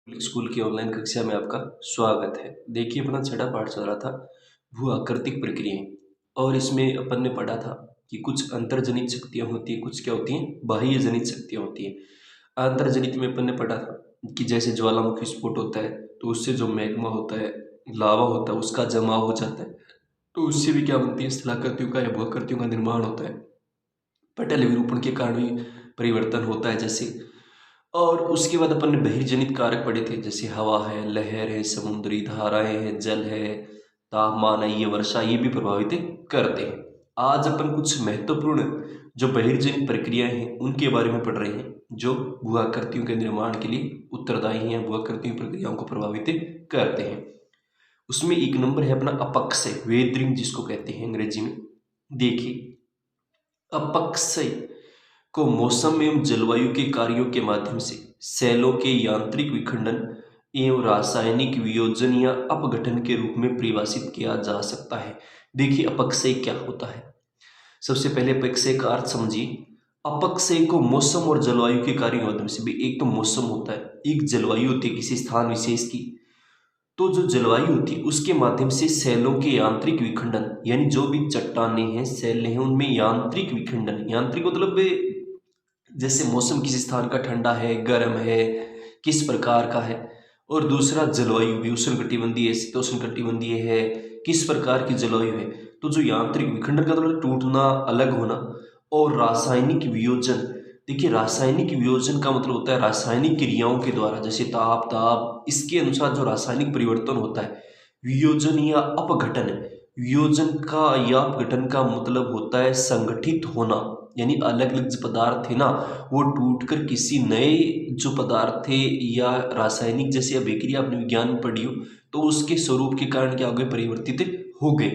School की online कक्षा में आपका स्वागत है। देखिए अपना छठा पाठ चल रहा था भू आकृतिक प्रक्रियाएं और इसमें अपन ने पढ़ा था कि कुछ अंतर्जनित शक्तियां होती है, कुछ क्या होती हैं बाह्य जनित शक्तियां होती हैं। अंतर्जनित में अपन ने पढ़ा था कि जैसे ज्वालामुखी स्फोट होता है तो उससे जो मैग्मा होता है, लावा होता है, उसका जमाव हो जाता है तो उससे भी क्या बनती है स्थलाकृतियों का या भूआकृतियों का निर्माण होता है। पटल विरूपण के कारण भी परिवर्तन होता है जैसे। और उसके बाद अपन ने बहिर्जनित कारक पढ़े थे जैसे हवा है, लहर है, समुद्री धाराएं हैं, जल है, तापमान है, ये वर्षा, ये भी प्रभावित करते हैं। आज अपन कुछ महत्वपूर्ण जो बहिर्जनित प्रक्रियाएं हैं उनके बारे में पढ़ रहे हैं जो भूआकृतियों के निर्माण के लिए उत्तरदायी हैं, भूआकृतियों प्रक्रियाओं को प्रभावित करते हैं। उसमें एक नंबर है अपना अपक्षय, वेदरिंग जिसको कहते हैं अंग्रेजी में। देखिए अपक्षय को मौसम एवं जलवायु के कार्यों के माध्यम से सेलों के यांत्रिक विखंडन एवं रासायनिक वियोजन या अपघटन के रूप में परिभाषित किया जा सकता है। देखिए अपक्षय क्या होता है। सबसे पहले अपक्षय का अर्थ समझिए। अपक्षय को मौसम और जलवायु के कार्यों के माध्यम से भी, एक तो मौसम होता है, एक जलवायु होती है किसी स्थान विशेष की। तो जो जलवायु होती है उसके माध्यम से सेलों के यांत्रिक विखंडन, यानी जो भी चट्टाने हैं, सेल हैं, उनमें यांत्रिक विखंडन, यांत्रिक मतलब जैसे मौसम किसी स्थान का ठंडा है, गर्म है, किस प्रकार का है। और दूसरा जलवायु भी उष्णकटिबंधीय है, शीतोष्णकटिबंधीय है, किस प्रकार की जलवायु है। तो जो यांत्रिक विखंडन का मतलब टूटना, अलग होना। और रासायनिक वियोजन, देखिए रासायनिक वियोजन का मतलब होता है रासायनिक क्रियाओं के द्वारा, जैसे ताप दाब, इसके अनुसार जो रासायनिक परिवर्तन होता है। वियोजन या अपघटन, वियोजन का या अपघटन का मतलब होता है संगठित होना, यानी अलग अलग जो पदार्थ थे ना वो टूटकर किसी नए जो पदार्थ थे या रासायनिक जैसे अभिक्रिया आपने विज्ञान में पढ़ी हो तो उसके स्वरूप के कारण क्या हो गए, परिवर्तित हो गए।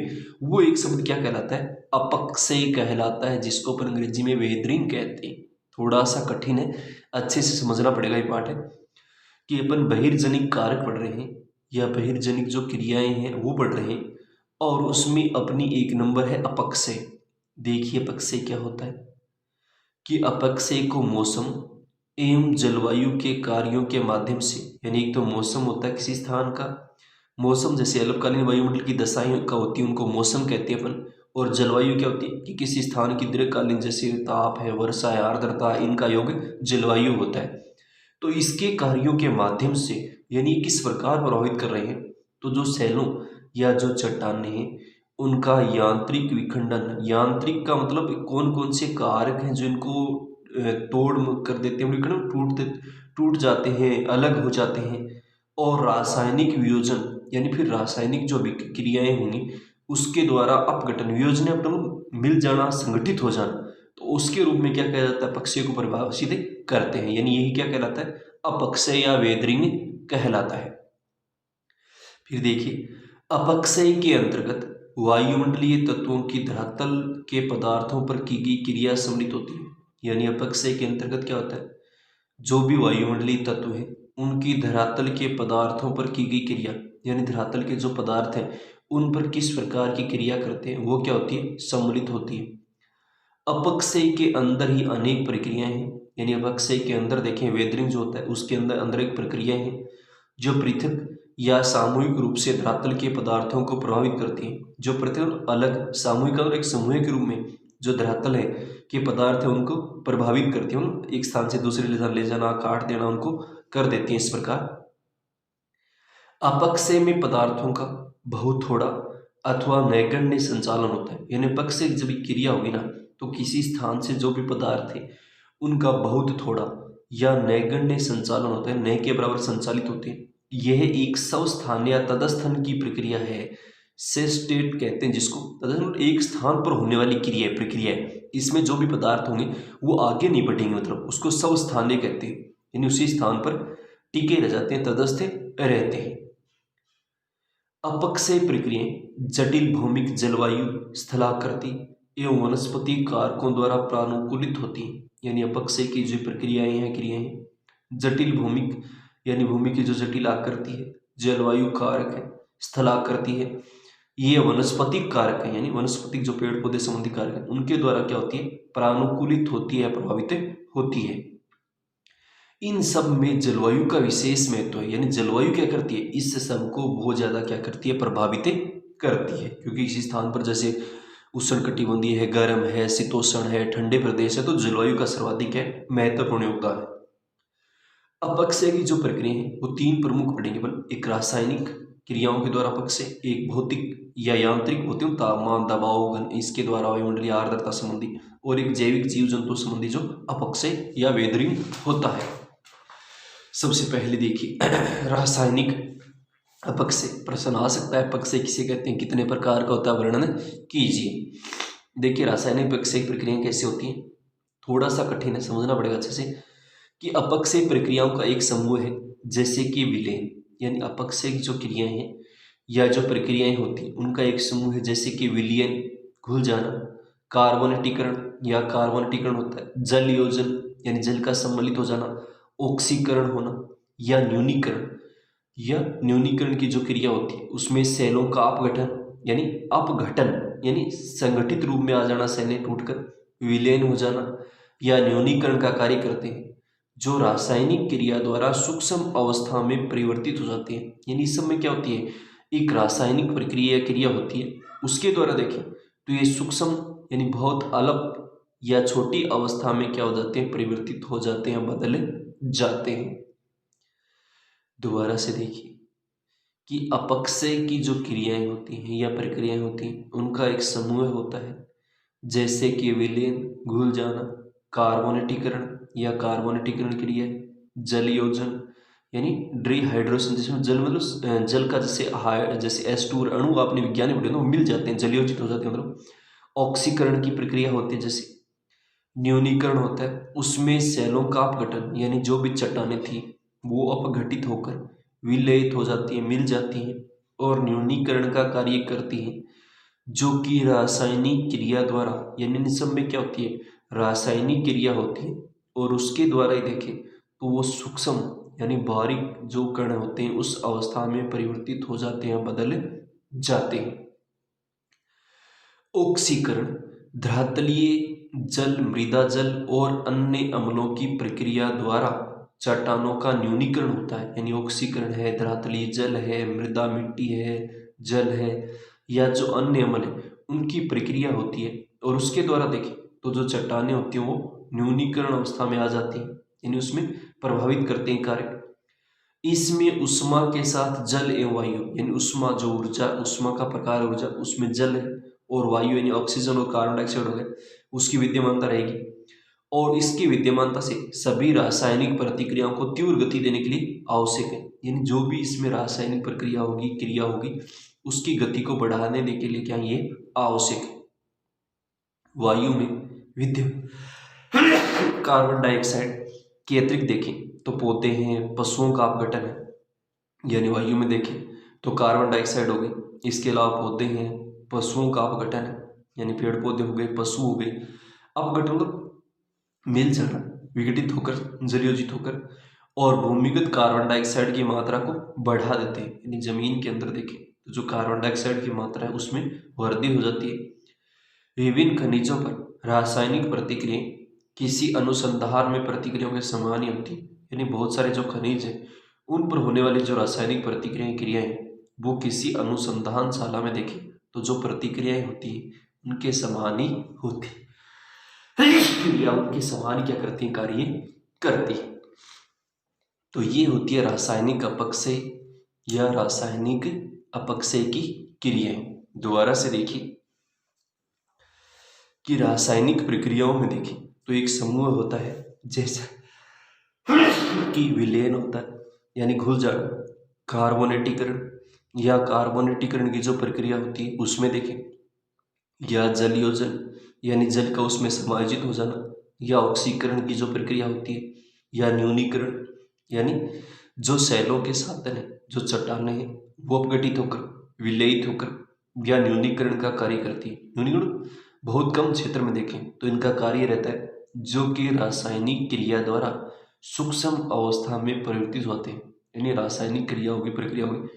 वो एक शब्द क्या कहलाता है, अपक्षय कहलाता है, जिसको अपन अंग्रेजी में वेदरिंग कहते हैं। थोड़ा सा कठिन है, अच्छे से समझना पड़ेगा ये पाठ है कि अपन बहिर्जनिक कारक पढ़ रहे हैं या बहिर्जनिक जो क्रियाएं हैं वो पढ़ रहे हैं और उसमें अपनी एक नंबर है अपक्षय। देखिए अपक्षय क्या होता है कि अपक्षय को मौसम एवं जलवायु के कार्यों के माध्यम से, यानी एक तो मौसम होता है किसी स्थान का, मौसम जैसे अल्पकालीन वायुमंडल की दशाएं का होती है उनको मौसम कहते हैं अपन। और जलवायु क्या होती है कि किसी स्थान की दीर्घकालीन जैसे ताप है, वर्षा है, आर्द्रता, इनका योग जलवायु होता है। तो इसके कार्यों के माध्यम से यानी किस प्रकार प्रभावित कर रहे हैं, तो जो सेलों या जो चट्टाने हैं उनका यांत्रिक विखंडन, यांत्रिक का मतलब कौन कौन से कारक हैं जो इनको तोड़ कर देते हैं, विखंडन, टूट जाते हैं, अलग हो जाते हैं। और रासायनिक वियोजन, यानी फिर रासायनिक जो क्रियाएं होंगी उसके द्वारा अपघटन, वियोजन मतलब मिल जाना, संगठित हो जाना, तो उसके रूप में क्या कहा जाता है, अपक्षय को परिभाषित करते हैं, यानी यही क्या कहलाता है, अपक्षय या वेदरिंग कहलाता है। फिर देखिए अपक्षय के अंतर्गत वायुमंडलीय तत्वों की धरातल के पदार्थों पर की गई क्रिया सम्मिलित होती है। यानी अपक्षय के अंतर्गत क्या होता है, जो भी वायुमंडलीय तत्व है उनकी धरातल के पदार्थों पर की गई क्रिया, यानी धरातल के जो पदार्थ हैं उन पर किस प्रकार की क्रिया करते हैं वो क्या होती है, सम्मिलित होती है। अपक्षय के अंदर ही अनेक प्रक्रियाएं हैं, यानी अपक्षय के अंदर देखें वेदरिंग जो होता है उसके अंदर अंदर एक प्रक्रियाएं हैं जो पृथक या सामूहिक रूप से धरातल के पदार्थों को प्रभावित करती हैं। जो पृथक अलग, सामूहिक और एक समूह के रूप में जो धरातल है के पदार्थ है उनको प्रभावित करती हैं, एक स्थान से दूसरे ले जाना, काट देना, उनको कर देती हैं। इस प्रकार अपक्षय में पदार्थों का बहुत थोड़ा अथवा नैगण्य संचालन होता है। यानी अपक्षय जब क्रिया होगी ना तो किसी स्थान से जो भी पदार्थ है उनका बहुत थोड़ा या नैगण्य संचालन होता है, नए के बराबर संचालित होते हैं। यह एक स्वस्थान या तदस्थन की प्रक्रिया है, से स्टेट कहते हैं जिसको, तदस्थन एक स्थान पर होने वाली क्रिया प्रक्रिया है। इसमें जो भी पदार्थ होंगे वो आगे नहीं बढ़ेंगे, मतलब उसको स्वस्थानीय कहते हैं, यानी उसी स्थान पर टिके रह जाते हैं, तटस्थ रहते हैं। अपक्षय प्रक्रियाएं जटिल भौमिक, जलवायु, स्थलाकृति एवं वनस्पति कारकों द्वारा प्रानुकूलित होती हैं। यानी अपक्षय की जो प्रक्रियाएं हैं, क्रियाएं जटिल भौमिक, यानी भूमि की जो जटिल आकृति है, जलवायु कारक है, स्थलाकृति है, ये वनस्पतिक कारक है, यानी वनस्पतिक जो पेड़ पौधे संबंधी कारक है उनके द्वारा क्या होती है, प्रानुकूलित होती है, प्रभावित होती है। इन सब में जलवायु का विशेष महत्व है। यानी जलवायु क्या करती है, इस सबको बहुत ज़्यादा क्या करती है, प्रभावित करती है। क्योंकि इसी स्थान पर जैसे उष्णकटिबंधीय है, गर्म है, शीतोष्ण है, ठंडे प्रदेश है, तो जलवायु का सर्वाधिक है महत्वपूर्ण योगदान है। अपक्षय की जो प्रक्रिया है वो तीन प्रमुख पड़ेंगे। एक रासायनिक क्रियाओं के द्वारा अपक्षय, एक भौतिक या यांत्रिक होते हैं तापमान, दबाव, घन इसके द्वारा वायुमंडलीय आर्द्रता संबंधी, और एक जैविक जीव जंतु संबंधी जो अपक्षय या वेदरिंग होता है। सबसे पहले देखिए रासायनिक अपक्षय। प्रश्न आ सकता है अपक्षय किसे कहते हैं, कितने प्रकार का होता है, वर्णन कीजिए। देखिए रासायनिक अपक्षय प्रक्रियाएं कैसे होती हैं, थोड़ा सा कठिन है, समझना पड़ेगा अच्छे से। कि अपक्षय प्रक्रियाओं का एक समूह है, जैसे कि विलयन, यानी अपक्षय की जो क्रियाएं हैं या जो प्रक्रियाएं होती हैं उनका एक समूह है, जैसे कि विलयन घुल जाना, कार्बोनेटीकरण या कार्बोनेटीकरण होता है, जल योजन यानी जल का सम्मिलित हो जाना, ऑक्सीकरण होना या न्यूनीकरण, या न्यूनीकरण की जो क्रिया होती है उसमें सेलों का अपघटन यानी अपघटन यानी संगठित रूप में आ जाना, सेलें टूटकर विलयन हो जाना, या न्यूनीकरण का कार्य करते हैं, जो रासायनिक क्रिया द्वारा सूक्ष्म अवस्था में परिवर्तित हो जाते हैं। यानी इस समय क्या होती है, एक रासायनिक प्रक्रिया क्रिया होती है, उसके द्वारा देखें तो ये सूक्ष्म यानी बहुत अलग या छोटी अवस्था में क्या हो जाते हैं, परिवर्तित हो जाते हैं, बदल जाते हैं। दोबारा से देखिए कि अपक्षय की जो क्रियाएं होती हैं या प्रक्रियाएं होती हैं उनका एक समूह होता है, जैसे कि विलयन घुल जाना, कार्बोनेटीकरण या कार्बोनेटीकरण क्रिया, जल योजन यानी डिहाइड्रेशन, जिसमें जल मतलब जल का जैसे H2 अणु आपने विज्ञान में पढ़े ना, वो मिल जाते हैं, जलयोजित हो जाते हैं, मतलब ऑक्सीकरण की प्रक्रिया होती है। जैसे न्यूनीकरण होता है, उसमें सेलों का अपघटन यानी जो भी चट्टानें थी वो अपघटित होकर विलयित हो जाती है, मिल जाती हैं और न्यूनीकरण का कार्य करती हैं, जो कि रासायनिक क्रिया द्वारा, यानी इन सब में क्या होती है, रासायनिक क्रिया होती है और उसके द्वारा ही देखें तो वो सूक्ष्म यानी बारीक जो कण होते हैं उस अवस्था में परिवर्तित हो जाते हैं, बदल जाते हैं। ऑक्सीकरण धरातलीय जल, मृदा जल और अन्य अम्लों की प्रक्रिया द्वारा चट्टानों का न्यूनीकरण होता है। यानी ऑक्सीकरण है, धरातलीय जल है, मृदा मिट्टी है, जल है, या जो अन्य अम्ल है उनकी प्रक्रिया होती है और उसके द्वारा देखें तो जो चट्टानें होती हैं वो न्यूनीकरण अवस्था में आ जाती हैं, यानी उसमें प्रभावित करते हैं कार्य। इसमें उष्मा के साथ जल एवं वायु, यानी उष्मा जो ऊर्जा, उष्मा का प्रकार ऊर्जा, उसमें जल है और वायु यानी ऑक्सीजन और कार्बन डाइऑक्साइड हो गए, उसकी विद्यमानता रहेगी और इसकी विद्यमानता से सभी रासायनिक प्रतिक्रियाओं को तीव्र गति देने के लिए आवश्यक है। यानी जो भी इसमें रासायनिक प्रक्रिया होगी, क्रिया होगी, उसकी गति को बढ़ाने के लिए क्या ये आवश्यक है। वायु में विद्यमान कार्बन डाइऑक्साइड के अतिरिक्त देखें तो पौधे हैं, पशुओं का अपघटन है, यानी वायु में देखें तो कार्बन डाइऑक्साइड हो गई, इसके अलावा पौधे हैं, पशुओं का अपघटन है, यानी पेड़ पौधे हो गए, पशु हो गए, अपघटन मतलब मिल जाना, विघटित होकर, जलयोजित होकर, और भूमिगत कार्बन डाइऑक्साइड की मात्रा को बढ़ा देते हैं। यानी जमीन के अंदर देखें तो जो कार्बन डाइऑक्साइड की मात्रा है उसमें वृद्धि हो जाती है। विभिन्न खनिजों पर रासायनिक प्रतिक्रियाएं किसी अनुसंधान में प्रतिक्रियाओं के समान ही होती है। यानी बहुत सारे जो खनिज हैं उन पर होने वाली जो रासायनिक प्रतिक्रियाएं, क्रियाएं, वो किसी अनुसंधानशाला में देखें तो जो प्रतिक्रियाएं होती हैं उनके समान ही होती है या उनके समान क्या करती हैं, कार्य करती है। तो ये होती है रासायनिक अपक्षय या रासायनिक अपक्षय की क्रियाएं। दोबारा से देखिए कि रासायनिक प्रक्रियाओं में देखें तो एक समूह होता है, जैसा कि विलयन होता है यानी घुल जाना, कार्बोनेटीकरण या कार्बोनेटीकरण की जो प्रक्रिया होती है उसमें देखें, या जल योजन यानी जल का उसमें समायोजित हो जाना, या ऑक्सीकरण की जो प्रक्रिया होती है, या न्यूनीकरण यानी जो सेलों के साधन है, जो चट्टानें हैं वो अपघटित होकर, विलयित होकर, या न्यूनीकरण का कार्य करती है। न्यूनीकरण बहुत कम क्षेत्र में देखें तो इनका कार्य रहता है, जो कि रासायनिक क्रिया द्वारा सूक्ष्म अवस्था में परिवर्तित होते हैं। यानी रासायनिक क्रिया होगी, प्रक्रिया होगी,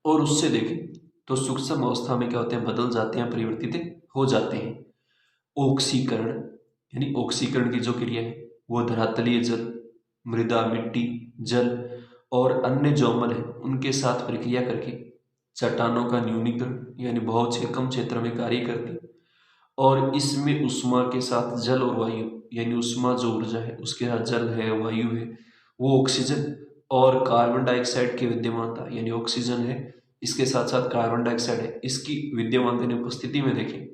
और उससे देखें तो सूक्ष्म अवस्था में क्या होते हैं, बदल जाते हैं, परिवर्तित हो जाते हैं। ऑक्सीकरण यानी ऑक्सीकरण की जो क्रिया है वो धरातलीय जल, मृदा, मिट्टी, जल और अन्य जो अम्ल है उनके साथ प्रक्रिया करके चट्टानों का न्यूनीकरण यानी बहुत से कम क्षेत्र में कार्य करती, और इसमें ऊष्मा के साथ जल और वायु यानी ऊष्मा जो ऊर्जा है उसके साथ जल है, वायु है, वो ऑक्सीजन और कार्बन डाइऑक्साइड की विद्यमानता यानी ऑक्सीजन है, इसके साथ साथ कार्बन डाइऑक्साइड है, इसकी विद्यमानता यानी उपस्थिति में देखें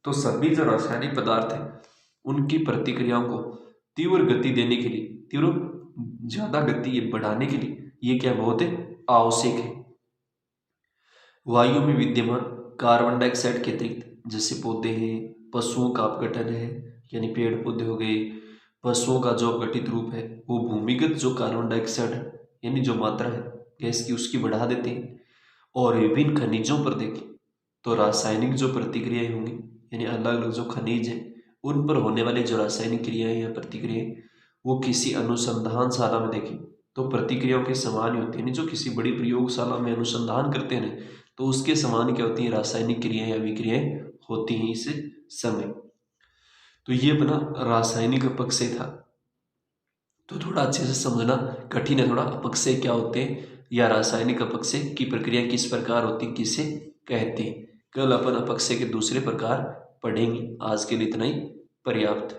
तो सभी जो रासायनिक पदार्थ हैं उनकी प्रतिक्रियाओं को तीव्र गति देने के लिए, तीव्र ज्यादा गति ये बढ़ाने के लिए ये क्या बहुत आवश्यक है। वायु में विद्यमान कार्बन डाइऑक्साइड के अतिरिक्त जैसे पौधे हैं, पशुओं का अपघटन है यानी पेड़ पौधे हो गए, पशुओं का जो अपघटित रूप है वो भूमिगत जो कार्बन डाइऑक्साइड है यानी जो मात्रा है गैस की उसकी बढ़ा देते हैं। और विभिन्न खनिजों पर देखें तो रासायनिक जो प्रतिक्रियाएं होंगी यानी अलग अलग जो खनिज हैं उन पर होने वाली जो रासायनिक क्रियाएं या प्रतिक्रियाएं वो किसी अनुसंधानशाला में देखें तो प्रतिक्रियाओं के समान ही होती है, यानी जो किसी बड़ी प्रयोगशाला में अनुसंधान करते हैं तो उसके समान क्या होती है, रासायनिक क्रियाएं या विक्रियाएं होती हैं इस समय। तो ये अपना रासायनिक अपक्षय था। तो थोड़ा अच्छे से समझना कठिन है थोड़ा, अपक्षय क्या होते हैं या रासायनिक अपक्षय की प्रक्रिया किस प्रकार होती है, किसे कहते हैं। कल अपन अपक्षय के दूसरे प्रकार पढ़ेंगे। आज के लिए इतना ही पर्याप्त।